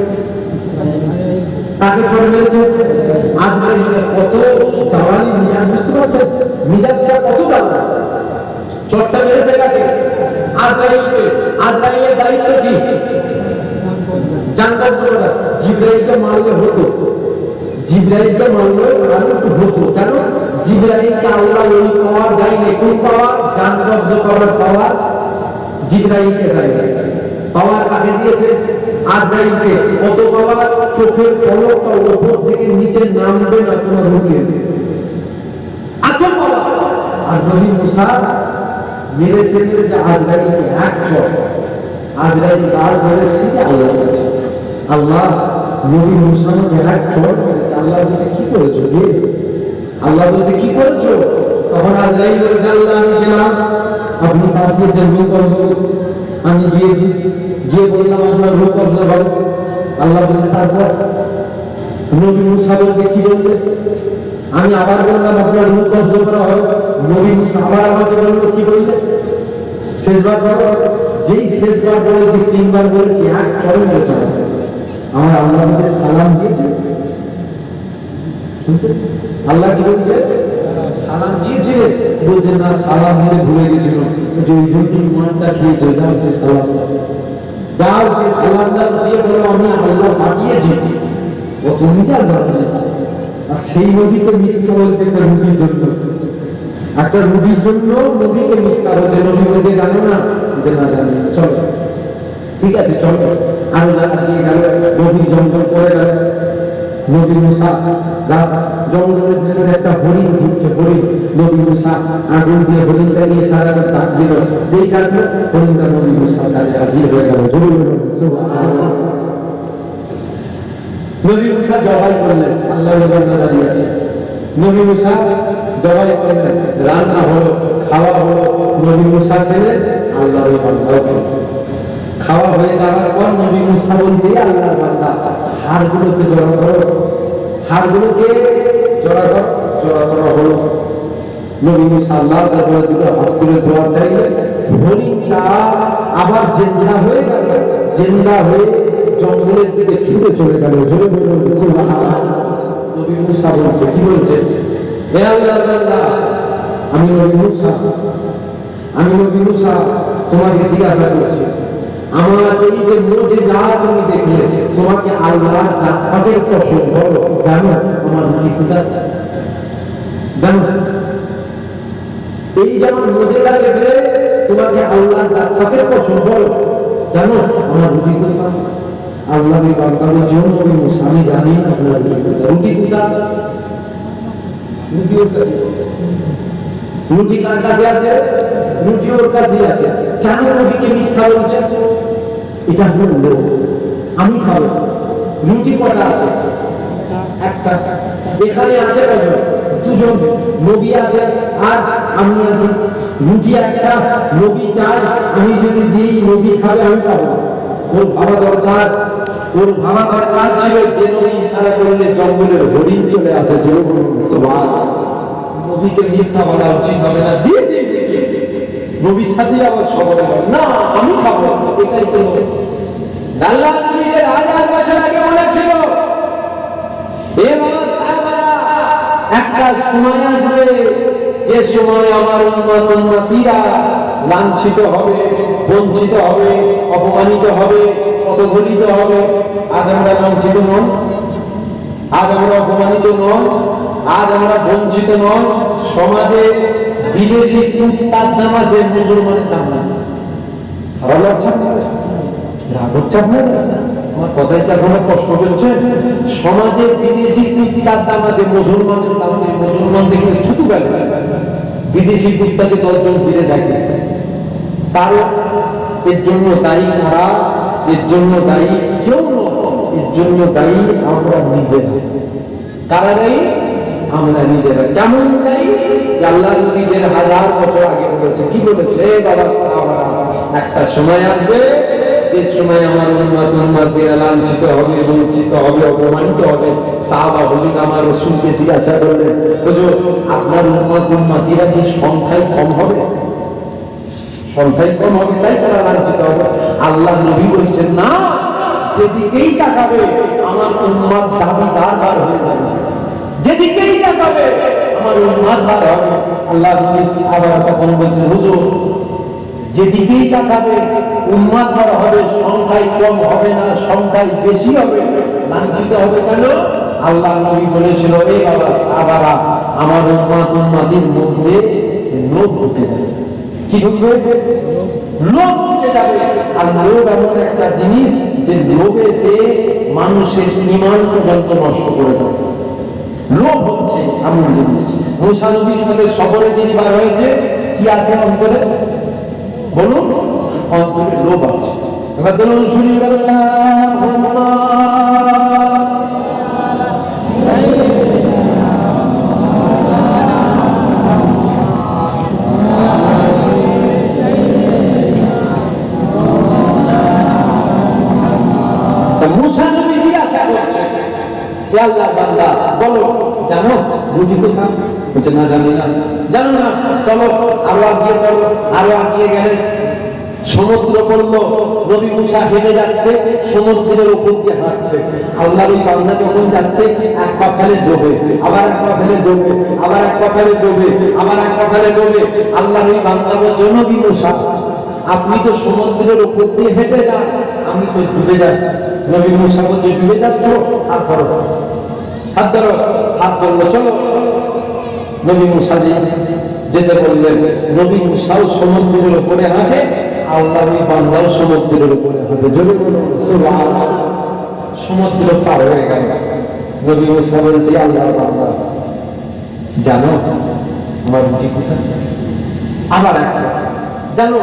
Speaker 2: তাকে চড় মেরেছে আজরাইল। কত জাওয়ালি মিজাজ, বুঝতে পারছেন মিজাজটা কত দাঁড়া। চড়টা মেরেছে কাকে? আজরাইলকে। আজরাইলের দায়িত্ব কি? জান কবজ করা। জিবরাইলকে মারলে হতো, জিবরাইলকে মারলে হতো। কেন? জিবরাইলকে আল্লাহ ওই পাওয়ার দেয়নি। কোন পাওয়ার? জান কবজ করার পাওয়ার জিবরাইলকে দেয়নি। পাওয়ার কাকে দিয়েছে? আজরাইলকে। কত পাওয়ার? চোখের পলকটা উপর থেকে নিচে নামবে না তোমার রুহে, এত পাওয়ার। আর নবী মুসা মেরেছে আজরাইলকে এক চড়। আজরাইল গাল ধরে সিধা আল্লাহর কাছে। আল্লাহ নবী মুসাকে এক চড় মেরেছে। আল্লাহ বলছে কি করেছো রে? আল্লাহ বলছে কি করেছো? তখন আজরাইল বলছে আল্লাহ আমি গেলাম, আপনি পাঠিয়েছেন রূহ কবজ, আমি গিয়েছি, গিয়ে বললাম আপনার রূহ কবজ হবে। আল্লাহ বলছে তারপর? নবী মুসা বলছে কি বলবে? আমি আবার বললাম আপনার রূহ কবজ করা হবে। নবী মুসা আবার আমাকে বললো কি বললে? শেষবার বলো। যেই শেষবার বলেছি, 3বার বলেছি, এক চরম মেরেছে আমার। আল্লাহ আমাকে সালাম দিয়েছে। আল্লাহ কি বলছে? সালাম দিয়েছে। বলছে না সালাম দিতে ভুলে গেছিল, যে ওই জন্য ইমানটা খেয়েছে, ওটা হচ্ছে সালাম। যাও যে সালামটা দিয়ে বলো আমি আল্লাহ পাঠিয়েছি, ও তুমি যা জানলে। আর সেই নবীকে মিথ্যা বলছে একটা রুটির জন্য, একটা রুটির জন্য নবীকে মিথ্যা বলছে। নবী বলছে জানো না? যে না জানি। চলো ঠিক আছে চলো। আরো জায়গা দিয়ে গেল, নবী জঙ্গল করে গেল। নবী মুসা গাছ জঙ্গলের ভিতরে একটা হরিণ ঢুকছে, হরিণ। নবী মুসা আগুন দিয়ে হরিণটা নিয়ে সারা রাত ডাক দিল, যেই ডাকলো হরিণটা নবী মুসার কাছে হাজির হয়ে গেল। নবী মুসা জবাই করলেন, আল্লাহর বান্দা দাঁড়িয়ে আছে। নবী মুসা জবাই করলেন, রান্না হলো, খাওয়া হলো। নবী মুসা খেলেন, আল্লাহর বান্দাও খেলেন। খাওয়া হয়ে যাওয়ার পর নবী মুসা বলছে, আল্লাহর বান্দা হাড়গুলোকে জড়ো করো, হাড়গুলোকে জড়া করা হলো। নবী মুসা আল্লাহর দরবারে দুটো হাত তুলে দোয়া চাইলেন। হরিণটা আবার জিন্দা হয়ে গেল, জিন্দা হয়ে জঙ্গলের দিকে ছুটে চলে গেল। জোরে বলুন সুবহানাল্লাহ। নবী মুসা বলছে, কি বলছে? হে আল্লাহর বান্দা, আমি নবী মুসা তোমাকে জিজ্ঞাসা করছি, আমার এই যে মুজিজা তুমি দেখলে, তোমাকে আল্লাহর জান্নাতের কসম বলো, জানো আমার রুটি কোথায়? জানো এই যে আমার মুজিজা দেখলে তোমাকে আল্লাহর জান্নাতের কসম বলো, জানো আমার রুটি কোথায়? আল্লাহর বান্দা বলছে, নবী মুসা আমি জানি না আপনার রুটি কোথায়। রুটি কার কাছে আছে? রুটি ওর কাছে আছে। কেন নবীকে মিথ্যা বলছে? এটা বললো আমি খাবো। রুটি কটা আছে? একটা। এখানে আছে কজন? দুজন। নবী আছে আর আমি আছি। রুটি একটা, নবী চাই, আমি যদি দিই নবী খাবে, আমি পাবো। ওর ভাবা দরকার ছিল যে নবী ইশারা করলে জঙ্গলের হরিণ চলে আসে। নবীকে মিথ্যা বলা উচিত হবে না। দিয়ে নবীর সাথে আবার সবরে না আমি খাবো, এটাই তো আল্লাহ নবীর হাজার বছর আগে বলেছিল, এ বাবা সাহাবারা, একটা সময় আসবে যে সময় আমার উম্মতীরা লাঞ্ছিত হবে, বঞ্চিত হবে, অপমানিত হবে, পদদলিত হবে। আজ আমরা লাঞ্ছিত নন, আজ আমরা অপমানিত নন, আজ আমরা বঞ্চিত নন। সমাজে বিদেশি তার দাম আছে, মুসলমানের দাম না। আমার কথাই কি আপনারা কষ্ট করছেন? সমাজে বিদেশি তার দাম আছে, মুসলমানের দাম নেই। মুসলমান দেখলে ছুটু গেল, বিদেশি কুত্তাকে 10 জন ফিরে দেখে। কারণ এর জন্য দায়ী কারা? এর জন্য দায়ী কেউ নয়, এর জন্য দায়ী আমরা নিজেরা। কারা দায়ী? আমরা নিজেরা। কেমন দায়ী? আল্লাহ নবীদের হাজার বছর আগে বলেছে। কি বলেছে? বাবা সাহাবারা, একটা সময় আসবে যে সময় আমার উম্মতীরা লাঞ্ছিত হবে, বঞ্চিত হবে, অপমানিত হবে। সাহাবা হুজুর আমার রাসূলকে জিজ্ঞাসা করলেন, হুজুর আপনার উম্মতীরা কি সংখ্যায় কম হবে? সংখ্যায় কম হবে তাই তারা লাঞ্ছিত হবে? আল্লাহ নবী বলছেন না, যেদিকেই তাকাবে আমার উম্মত দাবিদার হয়ে যাবে, যেদিকেই তাকাবে আমার উম্মত বার হবে। আল্লাহ নবী আবার তখন বলছেন, হুজুর যেদিকেই তাকাবে উম্মত বার হবে, সংখ্যায় কম হবে না, সংখ্যায় বেশি হবে। লাঞ্ছিত হবে কেন? আল্লাহ নবী বলেছিল, এই বাবা সাহাবারা, আমার উম্মতির মধ্যে লোভ ঢুকে যাবে। কি ঢুকবে? লোভ ঢুকে যাবে। আর লোভ এমন একটা জিনিস যে লোভেতে মানুষের ঈমান পর্যন্ত নষ্ট করে দেয়। লোভ হচ্ছে এমন জিনিস। মুসা নবীর সাথে সফরে যিনি বার হয়েছে, কি আছে অন্তরে? বলুন, অন্তরে লোভ আছে। এবার চলুন শুনি, মুসা নবী জিজ্ঞাসা করছে, হে আল্লাহর বান্দা বলো, জানো রুটি কোথায়? বলছে না জানি না। জানো না? চলো আরো আগিয়ে বলো। আরো আগিয়ে গেলে সমুদ্র পড়লো। নবী মুসা হেঁটে যাচ্ছে, সমুদ্রের উপর দিয়ে হাঁটছে। আল্লাহর ওই বান্দা যখন যাচ্ছে, এক পা ফেলে ডোবে, আবার এক পা ফেলে ডোবে, আবার এক পা ফেলে ডোবে, আবার এক পা ফেলে ডোবে। আল্লাহর ওই বান্দা বলছে, নবী মুসা আপনি তো সমুদ্রের উপর দিয়ে হেঁটে যান, আমি তো ডুবে যাই। নবী মুসা বলছে, ডুবে যাচ্ছ? হাত ধরো, হাত ধরো। হাত ধরলো, চলো। নবী মুসা যেতে বললেন। নবী মুসাও সমুদ্রের উপরে হাঁটে, আল্লাহর ওই বান্দাও সমুদ্রের উপরে হাঁটে। জোরে বলুন সুবহানাল্লাহ। সমুদ্র পার হয়ে গেল। নবী মুসা বলছে, আল্লাহর বান্দা জানো আমার রুটি কোথায়? আবার একটা, জানো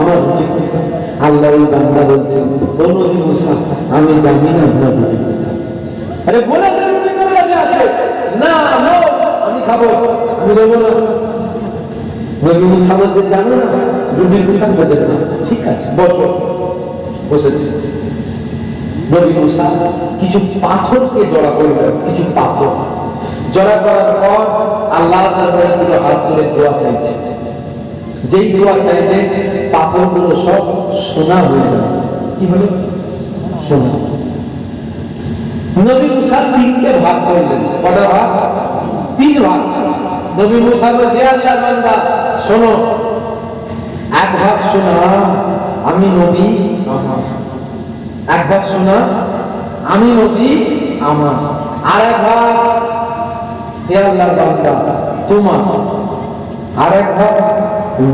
Speaker 2: আমার রুটি কোথায়? আল্লাহ ওই বান্দা বলছেন, ও নবী মুসা আমি জানি না আপনার রুটি কোথায়। আরে বলে রুটি কোথায় আছে? না আমি খাবো, আমি দেবো না। নবী মুসা বলতে জানো না রুটি কোথায়? বলছে না। ঠিক আছে বসো। বসেছে। নবী মুসা কিছু পাথরকে জড়া করলেন, কিছু পাথর জড়া করার পর আল্লাহ দরবারে পুরো হাত তুলে দোয়া চাইছে। যেই দোয়া চাইছে পাথরগুলো সব সোনা হয়ে গেল। কি হলো? সোনা। নবী মুসা তিনটে ভাগ করলেন। কটা ভাগ? তিন ভাগ। নবী মুসা বলছে, আল্লাহর বান্দা শোনো, এক ভাগ সোনা আমি নবী আমার, এক ভাগ সোনা আমি নবী আমার, আর এক ভাগ হে আল্লাহর বান্দা তোমার, আর এক ভাগ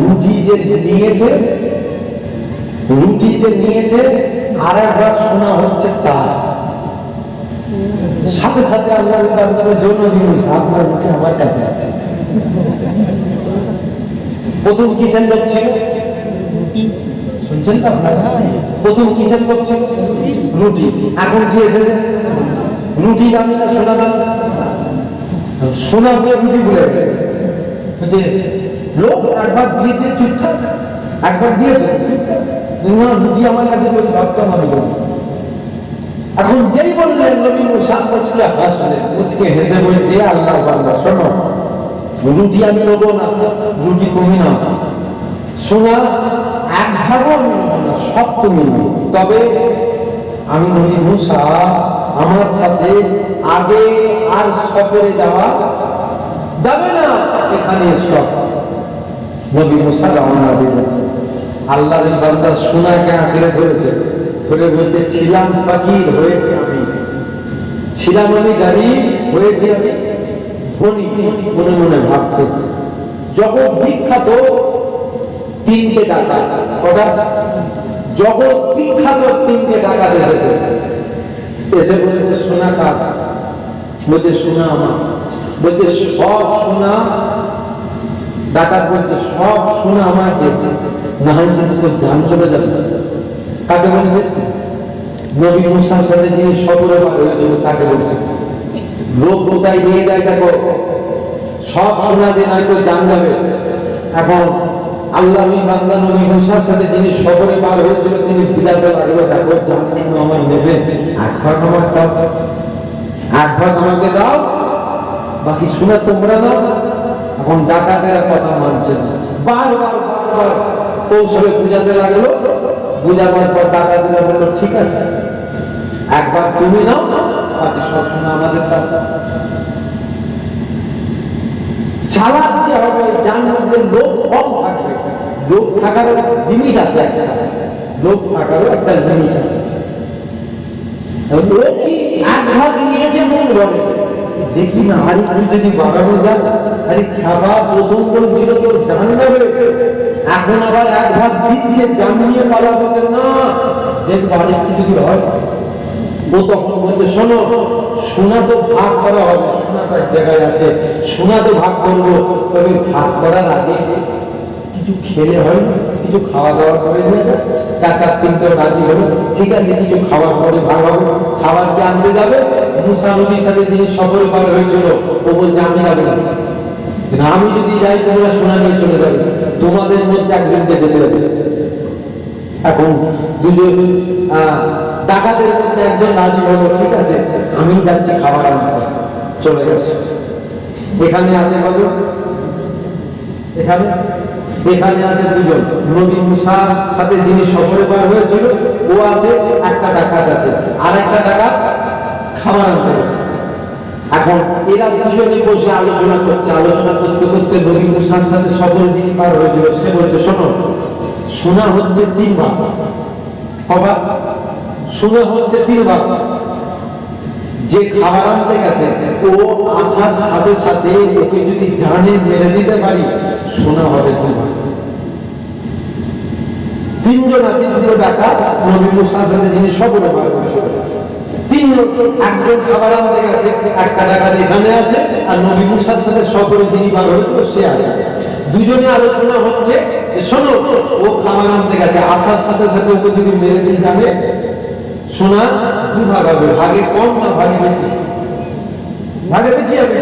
Speaker 2: রুটি যে নিয়েছে, রুটি যে নিয়েছে আর এক ভাগ সোনা হচ্ছে তার। সাথে সাথে আল্লাহর বান্দার জন্য আপনার মুখে আমার কাছে আছে। প্রথম কিসের লোক ছিল? শুনছেন তো আপনারা? প্রথম কিসের লোক ছিল? রুটি। এখন কি এসেছে? রুটি দামি না সোনা দামি? সোনা দিয়ে রুটি ভুলে গেছে। লোক একবার দিয়েছে চুপচাপ, একবার দিয়েছে রুটি আমার কাছে ভাবতাম আমি বলি। এখন যেই বললেন নবী মুসা মুচকে হাসলেন, মুচকে হেসে বলছে, আল্লাহর বান্দা শোনো, রুটি আমি নেবো না, রুটি তুমি নাও, সোনা এক ভাগও আমি নেবো না, সব তুমি নেবে। তবে আমি নবী মুসা আমার সাথে আগে আর সফরে যাওয়া যাবে না, এখানে স্টপ। নবী মুসা রওনা দিলেন। আল্লাহর বান্দা সোনাকে আঁকড়ে ধরেছে, ধরে বলছে, ছিলাম ফাকির হয়েছে আমি, ছিলাম আমি গরিব হয়েছে আমি ধনী। মনে মনে ভাবছে জগৎ বিখ্যাত তিনটে টাকা, কটা? জগৎ বিখ্যাত তিনটে টাকা এসেছে, এসে বলেছে সোনা কার? বলছে সোনা আমার। বলছে সব সোনা, ডাকাত বলছে সব সোনা আমাকে, না হয় কিন্তু তোর জান চলে যাবে। কাকে বলছে? নবী মুসার সাথে যিনি সফরে বার হয়েছিল তাকে বলছে। লোক কোথায় নিয়ে যায় দেখো, সব সোনা দিয়ে নয়তো জান যাবে। এখন আল্লাহ বান্দা নবী মুসার সাথে যিনি সফরে বার হয়েছিল তিনি বুঝাতে লাগলো, দেখো জান কিন্তু আমার নেবে, এক ভাগ আমার দাও, এক ভাগ আমাকে দাও, বাকি সোনা তোমরা দাও। এখন ডাকাতের কথা মানছে না, বারবার বারবার কৌশলে বুঝাতে লাগলো। বুঝাবার পর ডাকাতেরা বললো, ঠিক আছে এক ভাগ তুমি নাও, বাকি সব সোনা আমাদের দাও। চালাক যে হবে যার মধ্যে লোক কম থাকবে, লোক থাকারও লিমিট আছে, একটা লোক থাকারও একটা লিমিট আছে। লোক কি এক ভাগ নিয়েছে মন ঘরে, দেখি না আর একটু যদি বাড়ানো যায়, আরে খাবার প্রথম বলছিল তোর জান যাবে, এখন আবার এক ভাগ দিচ্ছে, জান নিয়ে পালাবো না, দেখবো আর একটু যদি হয়। ও তখন বলছে, শোনো সোনা তো ভাগ করা হবে, সোনা তার জায়গায় আছে, সোনা তো ভাগ করবো, তবে ভাগ করার আগে কিছু খেলে হয়, কিছু খাওয়া দাওয়া করে নিয়ে যায়। টাকা কিনতে রাজি হলো, ঠিক আছে কিছু খাওয়ার পরে ভাগ হবে। খাবার কি আনতে যাবে? মুসা নবীর সাথে যিনি সফরে পার হয়েছিল ও বলছে, আমি যাবো না, আমি যদি যাই তোমরা সোনা নিয়ে চলে যাবে, তোমাদের মধ্যে একজনকে যেতে হবে। এখন দুজন ডাকাতের মধ্যে একজন রাজি হলো, ঠিক আছে আমি যাচ্ছি খাবার আনতে, চলে গেছে। এখানে আছে কজন? এখানে এখানে আছে দুজন, নবী মুসার সাথে যিনি সফরে পার হয়েছিল ও আছে, একটা ডাকাত আছে, আর একটা ডাকাত খাবার আনতে গেছে। এখন এরা দুজনে বসে আলোচনা করছে, আলোচনা করতে করতে নবী মুসার সাথে সফরে যিনি পার হয়েছিল সে বলছে, শোনো সোনা হচ্ছে 3 ভাগ, কবার? সোনা হচ্ছে 3 ভাগ। যে খাবার আনতে গেছে ও আসার সাথে সাথে ওকে যদি জানে মেরে দিতে পারি, সোনা হবে 2 ভাগ। 3 জন আছে, 2 ডাকাত নবী মুসার সাথে যিনি সফরে পার হয়েছিল, 3 জন। একজন খাবার আনতে গেছে, একটা ডাকাত এখানে আছে, আর নবী মুসার সাথে সফরে যিনি পার হয়েছিল সে আছে। দুজনে আলোচনা হচ্ছে, শোনো ও খাবার আনতে গেছে, আসার সাথে সাথে ওকে যদি মেরে দিন জানে, সোনা 2 ভাগ হবে। ভাগে কম না ভাগে বেশি? ভাগে বেশি হবে।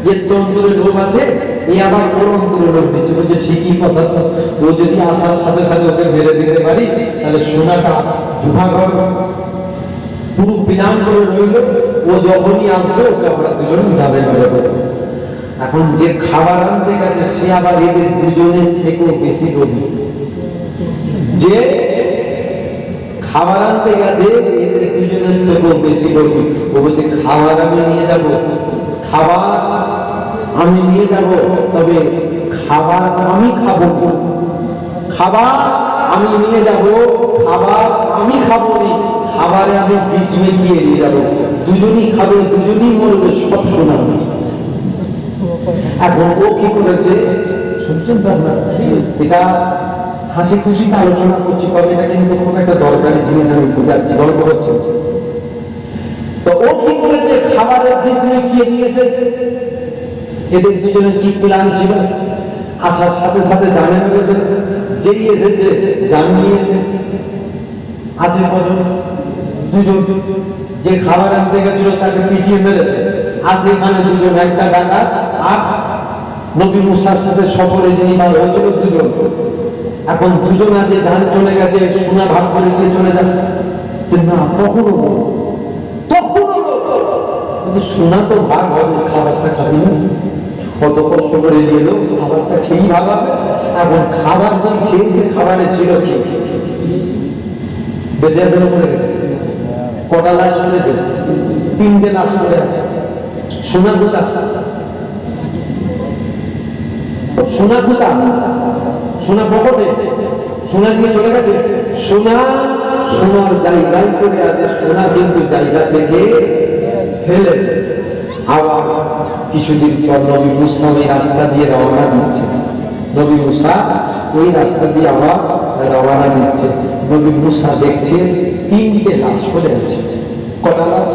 Speaker 2: এর তো অন্তরে লোভ আছে, এই আবার ওর অন্তরে লোভ দিচ্ছে, বলছে ঠিকই কথা তো, ও যদি আসার সাথে সাথে ওকে মেরে দিতে পারি তাহলে সোনাটা
Speaker 1: দুভাগর পুরো প্ল্যান করে রইল, ও যখনই আসবে ওকে আমরা দুজন যাবে মেরে দেবো। এখন যে খাবার আনতে গেছে সে আবার এদের দুজনের থেকেও বেশি লোভী। যে খাবার আনতে গেছে এদের দুজনের থেকেও বেশি লোভী। ও বলছে খাবার আমি নিয়ে যাব, খাবার আমি নিয়ে যাব, তবে খাবার আমি খাবো, খাবার আমি নিয়ে যাব, খাবার আমি খাবো নি, খাবারে আমি বিষ মিশিয়ে নিয়ে যাবো। দুজনই খাবে, দুজনই মরবে, সব শোনাবে। এখন ও কি করেছে শুনছেন তো আপনারা? এটা হাসি খুশিতে আলোচনা করছি, তবে এটা কিন্তু খুব একটা দরকারি জিনিস আমি বুঝাচ্ছি, গল্প হচ্ছে। তো ও কি করেছে, খাবারের বিষ মিশিয়ে নিয়েছে। এদের দুজনের কি প্ল্যান ছিল? আসার সাথে সাথে জানে মেরে যেই এসেছে জান নিয়েছে। আছে কজন? দুজন। যে খাবার আনতে গেছিল তাকে পিটিয়ে মেরেছে। আজ এখানে দুজন, একটা ডাকাত আর নবী মুসার সাথে সফরে যিনি বার হয়েছিল দুজন। এখন দুজন আছে, জান চলে গেছে, সোনা ভাগ করে দিয়ে চলে যাবে না, তখনও সোনা তো ভাগ হবে, খাবারটা খাবি না, কত কষ্ট করে নিয়ে এলো, খাবারটা খেয়েই ভাগাবে। এখন খাবার যে খেয়েছে, খাবারে ছিল কি বেঁচে আছে না পড়ে গেছে? কটা লাশ পড়েছে? 3টে লাশ পড়ে আছে। সোনা কোথা? সোনা কোথা? সোনা পকেটে, সোনা দিয়ে চলে গেছে। সোনা সোনার জায়গায় পড়ে আছে, সোনা কিন্তু জায়গা থেকে ফেলে। আবার কিছুদিন পর নবী মুসা ওই রাস্তা দিয়ে রওনা দিচ্ছে। নবী মুসা ওই রাস্তা দিয়ে আবার রওনা দিচ্ছে। নবী মুসা দেখছে 3টে লাশ পড়ে আছে। কটা লাশ?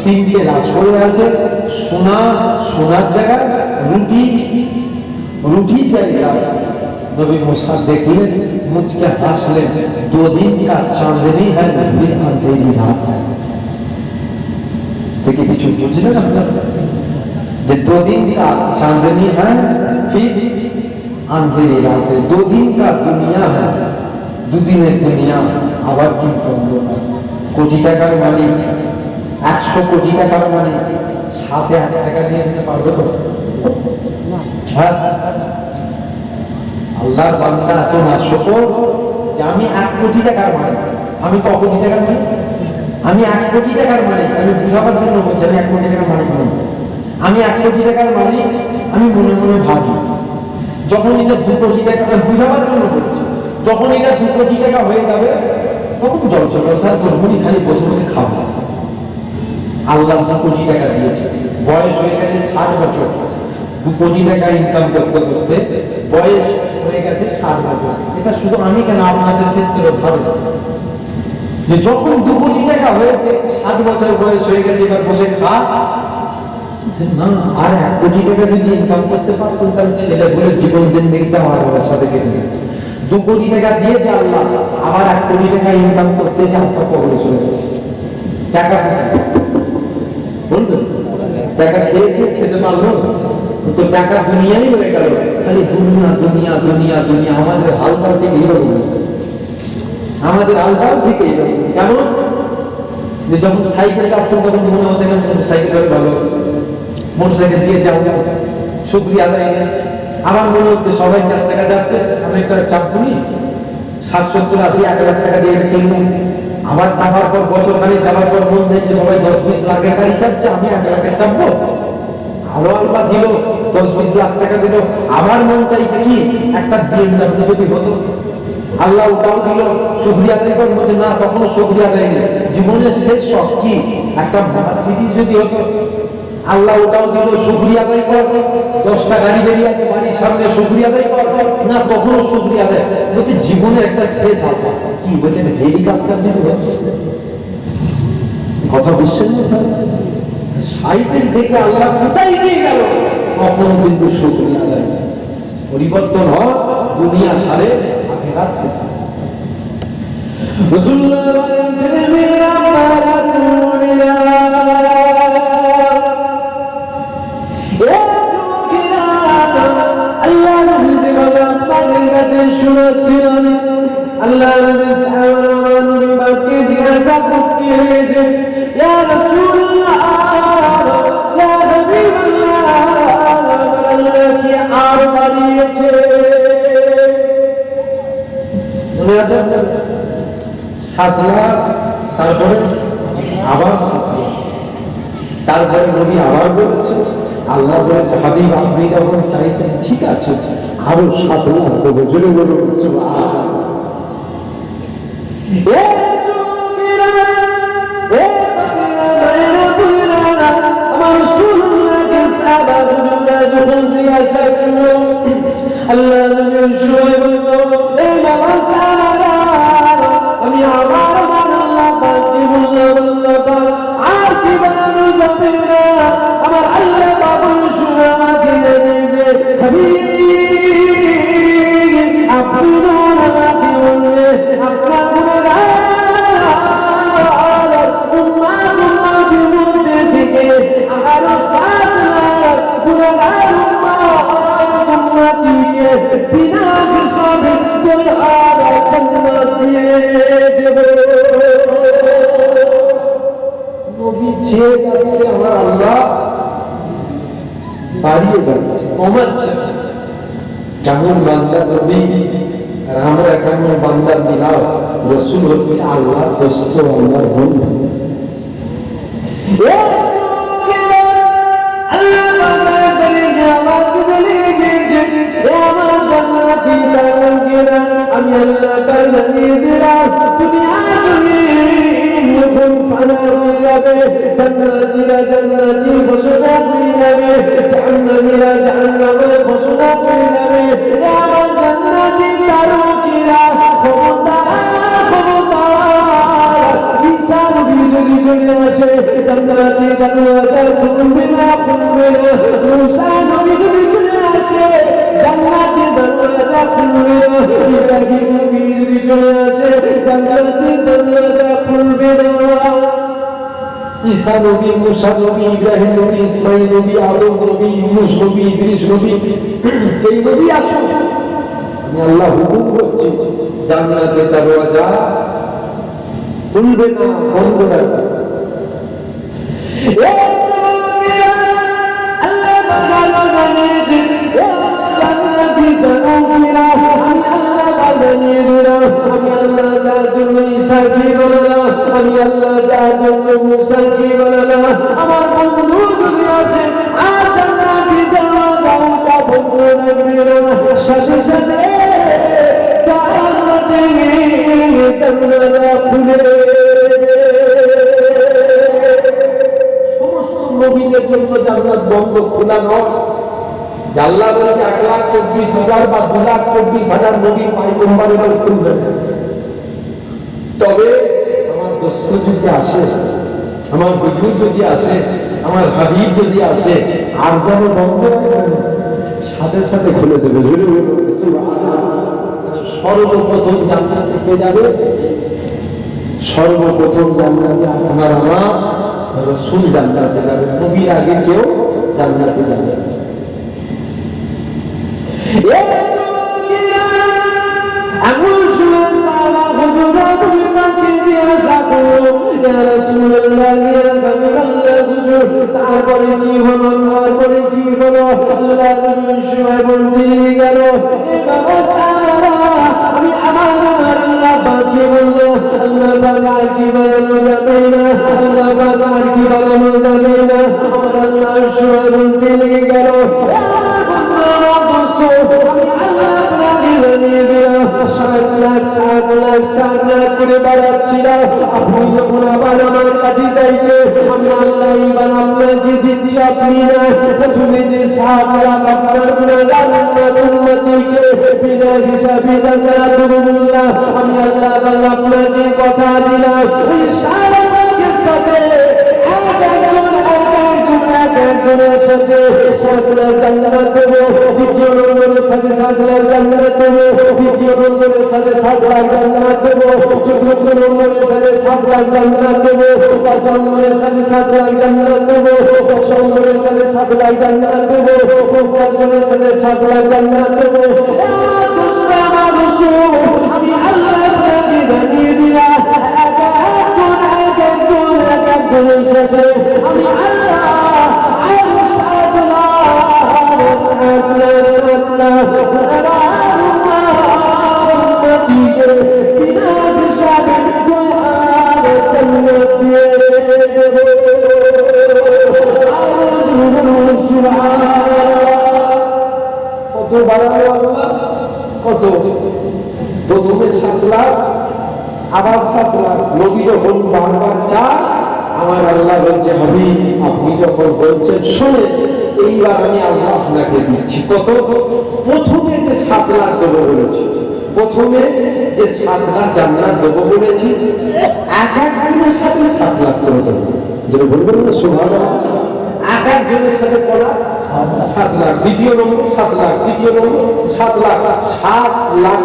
Speaker 1: 3টে লাশ পড়ে আছে। সোনা সোনার জায়গায়, রুটি জায়গায়। নবী মুসা দেখলেন, মুচকে হাসলেন। 2 दिन का चांदनी है, फिर अंधेरी रात है। থেকে কিছু বুঝলেন আপনারা? যে 2 दिन का चांदनी है, फिर अंधेरी रात है। 2 दिन का दुनिया है, 2 দিনের দুনিয়া। আবার কি বলবো, কোটি টাকার মালিক, 100 কোটি টাকার মালিক, 7,000 টাকা দিয়ে দিতে পারবে তো? আল্লাহর বান্দা এত না শকর যে আমি 1 কোটি টাকার মালিক। আমি ক কোটি টাকার মালিক? আমি 1 কোটি টাকার মালিক। আমি বুঝাবার জন্য বলছি আমি 1 কোটি টাকার মালিক নই। আমি 1 কোটি টাকার মালিক। আমি মনে মনে ভাবি, যখন এটা 2 কোটি টাকা, বুঝাবার জন্য বলছি, যখন এটা 2 কোটি টাকা হয়ে যাবে তখন জলসা মুড়ি খালি বসে বসে খাবো। আল্লাহ 2 কোটি টাকা দিয়েছে, বয়স হয়ে গেছে 60 বছর। 2 কোটি টাকা ইনকাম করতে করতে বয়স হয়ে গেছে 60 বছর। এটা শুধু আমি কেন, আপনাদের ক্ষেত্রেও ভাবে যে যখন 2 কোটি টাকা হয়েছে, 60 বছর বয়স হয়ে গেছে, এবার বসে খা না। আর 1 কোটি টাকা যদি ইনকাম করতে পারতেন, তাহলে ছেলে বলে জীবন জিন্দেগিটা আমার সাথে কেটে যেত। 2 কোটি টাকা দিয়েছে আল্লাহ, আবার 1 কোটি টাকা ইনকাম করতে যে আপনার কবরে চলে গেছে। টাকা বলবেন, টাকা খেয়েছে, খেতে পারলো তো টাকা দুনিয়াই হয়ে গেল। খালি দুনিয়া দুনিয়া দুনিয়া দুনিয়া। আমাদের হালকাও ঠিক এইরকম হয়েছে, আমাদের হালকাও ঠিক এইরকম। কেমন? যে যখন সাইকেল চাপতেন তখন মনে হতে গেল সাইকেল ভালো, মোটর সাইকেল দিয়ে যাও, শুকরিয়া আদায় নেই। আমার মনে হচ্ছে সবাই 4 চাকা যাচ্ছে, আমি একটা চাপবুনি, 60, 70, 80, 1 লাখ টাকা দিয়ে কিনবো। আবার চাপার পর বছর খালি যাওয়ার পর মন চাইছে সবাই 10-20 লাখের গাড়ি চাপছে, আমি 1 লাখের চাপবো। আরো আলবা দিল, 10-20 লাখ টাকা দিল। আমার মন চাইছে কি একটা BMW যদি হতো। আল্লাহ ওটাও দিল, শুকরিয়া আদায় করে বলছে না, তখনও শুকরিয়া দেয়নি। জীবনের শেষ শখ কি একটা সিটি যদি হতো। আল্লাহ ওটাও দিল, শুকরিয়া আদায় কর। 10টা গাড়ি বেরিয়ে আছে বাড়ির সামনে, শুকরিয়া আদায় কর না, তখনও শুকরিয়া দেয়। বলছে জীবনের একটা শেষ আশা কি? বলছেন হেলিকপ্টার যদি হতো। কথা বুঝছেন না? সাইকেল দেখে আল্লাহ কোথায় নিয়ে গেল, কখনো কিন্তু শুকরিয়া দেয়। পরিবর্তন হয়, দুনিয়া ছাড়ে, আখিরাত ছাড়ে। রাসূলুল্লাহ বলেন মেরা পারা দুনিয়া আল্লাহ নবী বলেন আপনাদের কাছে শোনাচ্ছিলাম, আল্লাহ নবী সাল্লাল্লাহু আলাইহি ওয়াসাল্লাম
Speaker 2: নেশা মুক্তি হয়েছে। ইয়া রাসূলুল্লাহ, ইয়া হাবিবাল্লাহ, আল্লাহ কি আর বাড়িয়েছে? মনে আছে 7 লাখ, তারপরে আবার 7 লাখ, তারপরে নবী আবার বলেছে, আল্লাহ বলেছে হাবিব আপনি যখন চাইছেন ঠিক আছে আরো 7 লাখ দেবো, জোরে বলুন সুবহানাল্লাহ। আমার রাসূলুল্লাহকে সাহাবা যখন জিজ্ঞাসা করলো, আল্লাহ নবী শুয়ে বলল, এই বাবা সাহাবারা, আমি আমার আল্লাহ পাককে বললাম, আল্লাহ পাক আর কি বানানো যাবে না? আমার আল্লাহ পাক শুয়ে আমাকে জানিয়ে, হাবিব আপনি যখন আমাকে বললেন আপনার গুনাহগার উম্মাতের মধ্যে থেকে আরো 7 লাখ গুনাহগার উম্মতিকে বিনা হিসাবে জান্নাত দিয়ে দেব। নবী চেয়ে যাচ্ছে, আমার আল্লাহ বাড়িয়ে যাচ্ছে, কমাচ্ছে। কেমন বান্দা নবী, আর আমরা কেমন বান্দার মিলাও। রাসূল হচ্ছে আল্লাহ দোস্ত, আল্লাহর বন্ধু। আমি আল্লাহ জানিয়ে দিলাম দুনিয়া যখন ফানা হয়ে যাবে, জান্নাতীরা জান্নাতি ঘোষণা করে যাবে, জাহান্নামীরা জাহান্নামে ঘোষণা করে যাবে। আমার জান্নাতি তারকিরা খবরদার, ঈসা নবী যদি চলে আসে জান্নাতি দরওয়াজা খুলবে না, খুলবে না। মুসা নবী যদি চলে আসে জান্নাতি দরওয়াজা খুলবে না। ইব্রাহিম নবী যদি চলে আসে জান্নাতি দরওয়াজা খুলবে না। ঈসা নবী, মুসা নবী, ইব্রাহিম নবী, ইসমাঈল নবী, আদম নবী, ইউনূস নবী, ইদ্রিস নবী, যেই নবী আসুন, আমি আল্লাহ হুকুম করছি জান্নাতের দরওয়াজা খুলবে না, বন্ধ রাখবে। আমি আল্লাহ যার জন্য মুসা কি বললাম, আমার বন্ধু যদি আসে আর জান্নাতি দরওয়াজাটা বন্ধ রাখবে না, সাথে সাথে জান্নাতের দরওয়াজা খুলে সমস্ত নবীদের জন্য জান্নাত বন্ধ খোলা নয়। আল্লাহ বলছে 1,24,000 বা 2,24,000 নবী পয়গম্বরেরা খুলবে। তবে আমার দোস্ত যদি আসে, আমার হুজুর যদি আসে, আমার হাবিব যদি আসে, আর যেন বন্ধ সাথে সাথে খুলে দেবে। সর্বপ্রথম জান্নাতে কে যাবে? সর্বপ্রথম জান্নাতে আপনার আমার রাসূল জান্নাতে যাবে, নবীর আগে কেউ জান্নাতে যাবে। তারপরে কি হলো? তারপরে কি হলো? আল্লাহ বলতে গেল, আমি আমার আল্লাহ বাকি বললো, আল্লাহ বাবার কি বানানো যাবে না, আল্লাহ বাবার কি বানানো যাবে না। আমার আল্লাহ সময় বলতে লেগে গেল, করে বেড়াচ্ছিলাম। আপনি যখন আবার আমার কাছে চাইছে, আমি আল্লাহ ইমান আপনাকে দিচ্ছি, আপনি না প্রথমে যে 7 লাখ আপনার উম্মতিকে বিনা হিসাবে জান্নাত দেবুল্লাহ, আমি আল্লাহ আপনাকে কথা দিলাম ওই 7 লাখের সাথে একজনের সাথে 7 লাখ জান্নাত দেব, দ্বিতীয় নম্বরের সাথে 7 লাখ জান্নাত দেব, তৃতীয় নম্বরের সাথে 7 লাখ জান্নাত দেব, চতুর্থ নম্বরের সাথে 7 লাখ জান্নাত দেব, 5 নম্বরের সাথে 7 লাখ জান্নাত দেব, 10 নম্বরের সাথে 7 লাখ জান্নাত দেব, 50 জনের সাথে 7 লাখ জান্নাত দেব। আমি আল্লাহ আপনাকে জানিয়ে দিলাম, আবার 7 লাখ। নবী যখন বারবার চায়, আমার আল্লাহ বলছে হাবিব আপনি যখন বলছেন শোনেন, এইবার আমি আল্লাহ আপনাকে দিচ্ছি। কত? প্রথমে যে 7 লাখ দেবো বলেছি, প্রথমে যে 7 লাখ জান্নাত দেবো বলেছি, এক একজনের সাথে 7 লাখ করে দেবো। যেটা বলবেন না সুবহানাল্লাহ, এক একজনের সাথে পড়া 7 লাখ। দ্বিতীয় নম্বর 7 লাখ, তৃতীয় নম্বর 7 লাখ, 7 লাখ,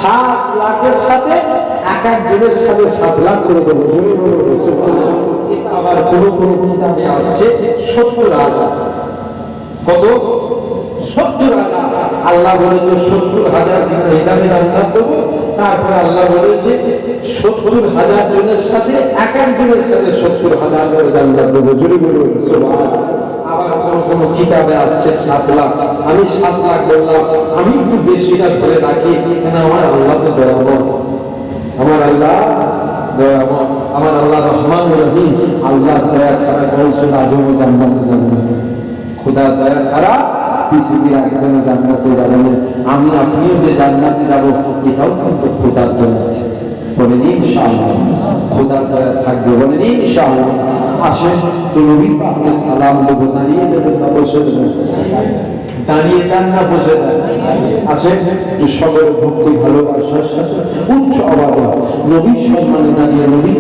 Speaker 2: 7 লাখের সাথে এক একজনের সাথে 7 লাখ করে দেবো। এটা আবার কোনো কোনো কিতাবে আসছে 70,000। কত? 70,000। আল্লাহ বলেছে 70,000 দিন হিসাবে জান্নাত দেবো। তারপরে আল্লাহ বলেছে 70,000 জনের সাথে এক একজনের সাথে 70,000 করে জান্নাত দেবো। জোরে বলুন সুবহানাল্লাহ। আবার কোনো কিতাবে আসছে 7 লাখ। আমি 7 লাখ বললাম, আমি একটু বেশিটা ধরে রাখি, কেন আমার আল্লাহ তো দয়াময়, আমার আল্লাহ দয়াময়, আমার আল্লাহ রহমান রহিম। আল্লাহ দয়া ছাড়া কৌশল আজও জান্নাতে যাবে না। খোদার দয়া ছাড়া পৃথিবীর একজন জান্নাতে যাবে না। আমি আপনিও যে জান্নাতে যাব, এটাও কিন্তু খোদার দয়া আছে। বলেন ইনশাআল্লাহ, খোদার দয়া থাকবে। বলেন ইনশাআল্লাহ। আসেন তো নবী পাককে সালাম দেবো। দাঁড়িয়ে দেবেন না বসে দেবেন? দাঁড়িয়ে দেন না বসে দেন? আসেন সকল ভক্তি ভালোবাসার সাথে উচ্চ আওয়াজে নবীর সম্মানে দাঁড়িয়ে নবী